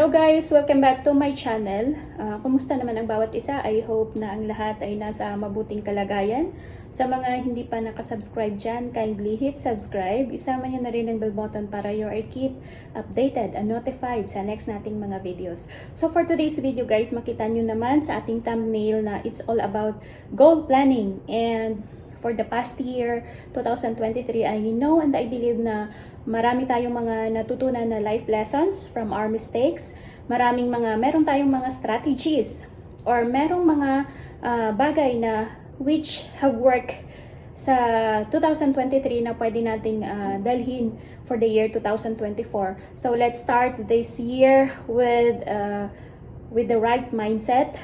Hello guys! Welcome back to my channel. Kumusta naman ang bawat isa? I hope na ang lahat ay nasa mabuting kalagayan. Sa mga hindi pa nakasubscribe dyan, kindly hit subscribe. Isama nyo na rin ang bell button para you are keep updated and notified sa next nating mga videos. So for today's video guys, makita nyo naman sa ating thumbnail na it's all about goal planning. And for the past year, 2023, I know and I believe na marami tayong mga natutunan na life lessons from our mistakes. Meron tayong mga strategies or merong mga bagay na which have worked sa 2023 na pwede nating dalhin for the year 2024. So let's start this year with the right mindset.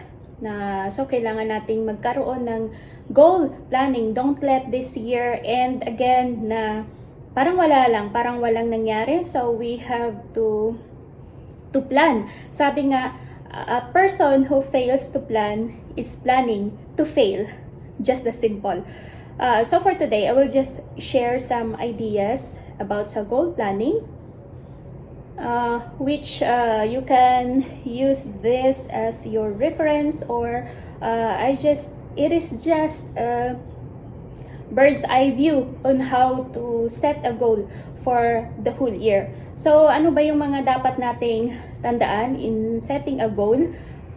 So kailangan nating magkaroon ng goal planning. Don't let this year end again na parang walang nangyari. So we have to plan. Sabi nga, a person who fails to plan is planning to fail. Just as simple. So for today, I will just share some ideas about sa goal planning, which you can use this as your reference, or it is just a bird's eye view on how to set a goal for the whole year. So ano ba yung mga dapat nating tandaan in setting a goal?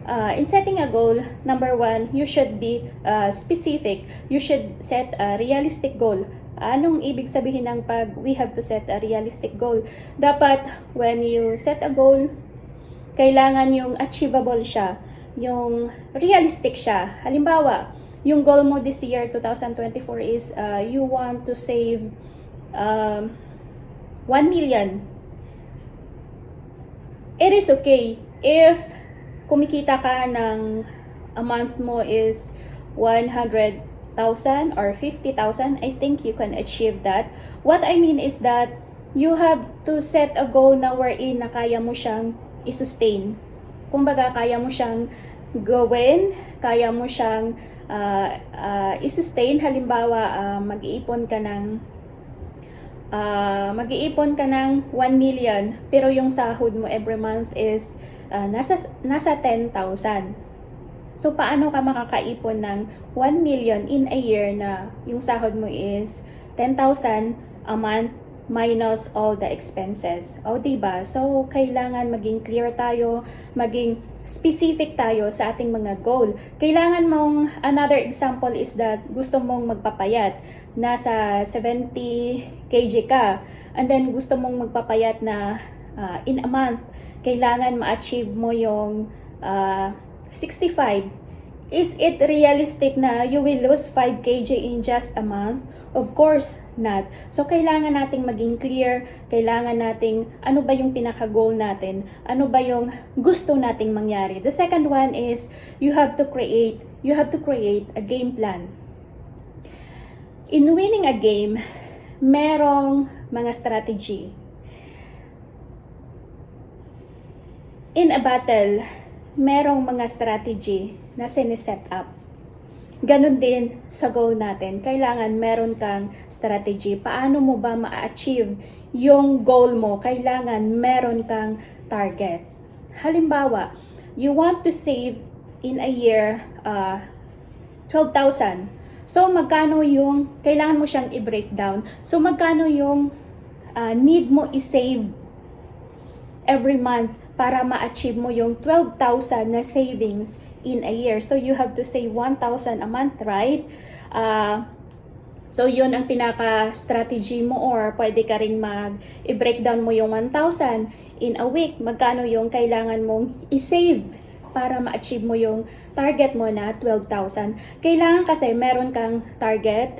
In setting a goal, number one, you should be specific. You should set a realistic goal. Anong ibig sabihin ng pag we have to set a realistic goal? Dapat when you set a goal, kailangan yung achievable siya, yung realistic siya. Halimbawa, yung goal mo this year, 2024 is you want to save 1 million. It is okay if kumikita ka ng amount mo is 100,000 or 50,000, I think you can achieve that. What I mean is that you have to set a goal na wherein na kaya mo siyang i-sustain. Kumbaga, kaya mo siyang gawin, kaya mo siyang i-sustain. Halimbawa, mag-iipon ka ng 1 million, pero yung sahod mo every month is nasa 10,000. So, paano ka makakaipon ng 1 million in a year na yung sahod mo is 10,000 a month minus all the expenses? O, diba? So, kailangan maging clear tayo, maging specific tayo sa ating mga goal. Kailangan mong, another example is that gusto mong magpapayat, nasa 70 kg ka, and then gusto mong magpapayat na in a month, kailangan ma-achieve mo yung 65. Is it realistic na you will lose 5 kg in just a month? Of course not. So, kailangan nating maging clear, kailangan nating ano ba yung pinaka-goal natin, ano ba yung gusto nating mangyari. The second one is you have to create a game plan. In winning a game, merong mga strategy. In a battle, merong mga strategy na siniset up. Ganon din sa goal natin. Kailangan meron kang strategy. Paano mo ba ma-achieve yung goal mo? Kailangan meron kang target. Halimbawa, you want to save in a year 12,000. So, magkano yung, kailangan mo siyang i-breakdown. So, magkano yung need mo i-save every month para ma-achieve mo yung 12,000 na savings in a year. So, you have to save 1,000 a month, right? So, yun ang pinaka-strategy mo, or pwede ka rin i-breakdown mo yung 1,000 in a week. Magkano yung kailangan mong i-save para ma-achieve mo yung target mo na 12,000. Kailangan kasi meron kang target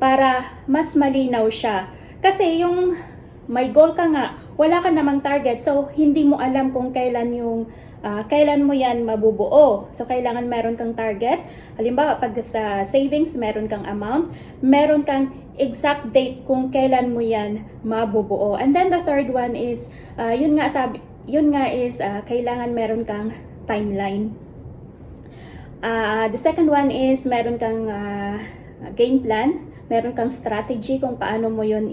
para mas malinaw siya. Kasi yung may goal ka nga, wala ka namang target, so hindi mo alam kung kailan mo yan mabubuo. So, kailangan meron kang target. Halimbawa, pag sa savings, meron kang amount, meron kang exact date kung kailan mo yan mabubuo. And then the third one is, kailangan meron kang timeline. The second one is, meron kang game plan, meron kang strategy kung paano mo yun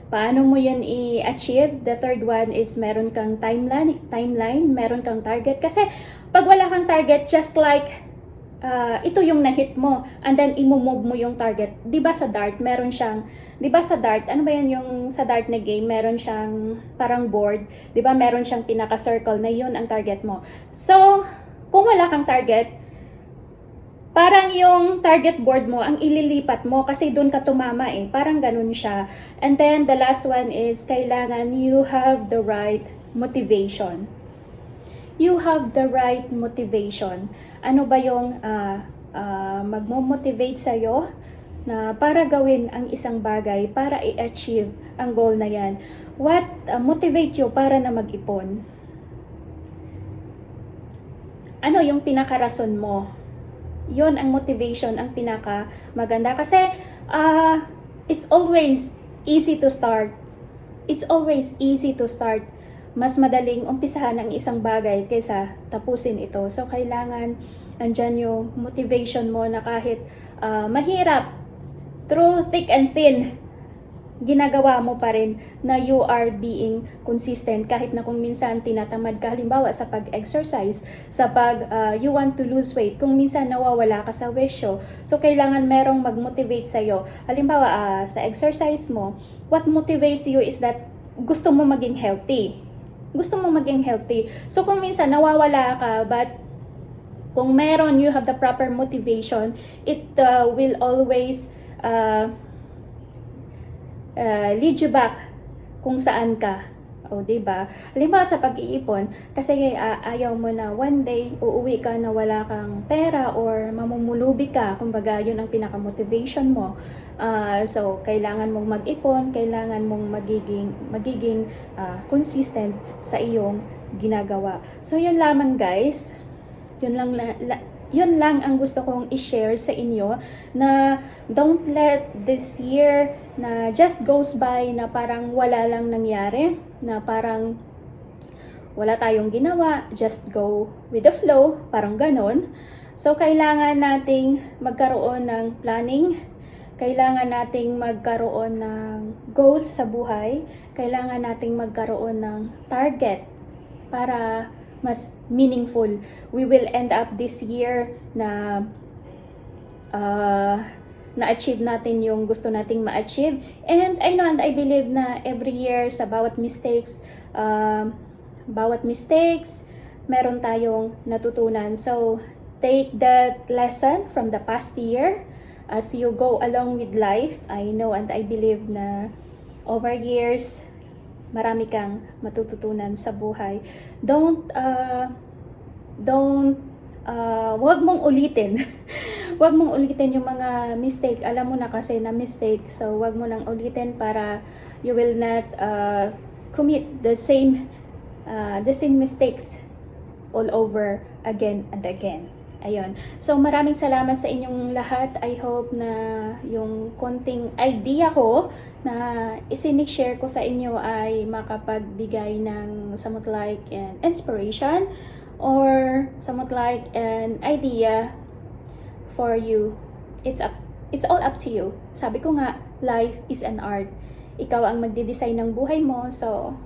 Paano mo yun i-achieve? The third one is meron kang timeline, meron kang target. Kasi pag wala kang target, just like ito yung na-hit mo, and then imumove mo yung target. Di ba sa dart, meron siyang, di ba sa dart, ano ba yan yung sa dart na game, meron siyang parang board, di ba meron siyang pinaka-circle na yun ang target mo. So, kung wala kang target, parang yung target board mo, ang ililipat mo kasi doon ka tumama eh. Parang ganun siya. And then the last one is kailangan you have the right motivation. You have the right motivation. Ano ba yung magmo-motivate sa'yo na para gawin ang isang bagay, para i-achieve ang goal na yan? What motivate you para na mag-ipon? Ano yung pinaka-rason mo? Yon ang motivation, ang pinaka maganda kasi it's always easy to start. It's always easy to start. Mas madaling umpisahan ang isang bagay kaysa tapusin ito. So kailangan andyan yung motivation mo na kahit mahirap, through thick and thin, ginagawa mo pa rin na you are being consistent kahit na kung minsan tinatamad ka, halimbawa sa pag-exercise, sa pag you want to lose weight, kung minsan nawawala ka sa wisyo, so kailangan merong mag-motivate sa'yo. Halimbawa sa exercise mo, what motivates you is that gusto mo maging healthy. Gusto mo maging healthy. So kung minsan nawawala ka, but kung meron, you have the proper motivation, it will always lead you back kung saan ka. O, diba? Halimbawa sa pag-iipon, kasi ayaw mo na one day uuwi ka na wala kang pera or mamumulubi ka. Kumbaga, yun ang pinaka-motivation mo. So, kailangan mong mag-ipon, kailangan mong magiging consistent sa iyong ginagawa. So, yun lamang guys. Yun lang ang gusto kong i-share sa inyo, na don't let this year na just goes by na parang wala lang nangyari, na parang wala tayong ginawa, just go with the flow, parang ganon. So kailangan nating magkaroon ng planning, kailangan nating magkaroon ng goals sa buhay, kailangan nating magkaroon ng target para mas meaningful. We will end up this year na na-achieve natin yung gusto nating ma-achieve. And I know and I believe na every year sa bawat mistakes, meron tayong natutunan. So, take that lesson from the past year as you go along with life. I know and I believe na over years, marami kang matututunan sa buhay. Wag mong ulitin. Wag mong ulitin yung mga mistake. Alam mo na kasi na mistake. So, wag mo nang ulitin para you will not commit the same mistakes all over again and again. Ayun. So, maraming salamat sa inyong lahat. I hope na yung konting idea ko na isinishare ko sa inyo ay makapagbigay ng somewhat like an inspiration or somewhat like an idea for you. It's all up to you. Sabi ko nga, life is an art. Ikaw ang magde-design ng buhay mo. So,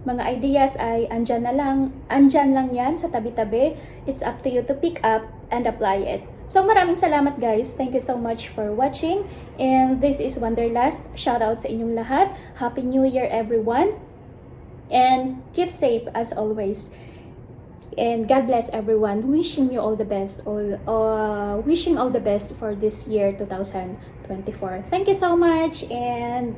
mga ideas ay andyan lang yan sa tabi-tabi. It's up to you to pick up and apply it. So maraming salamat guys. Thank you so much for watching. And this is Wanderlust. Shout out sa inyong lahat. Happy New Year everyone. And keep safe as always. And God bless everyone. Wishing you all the best. Wishing all the best for this year 2024. Thank you so much and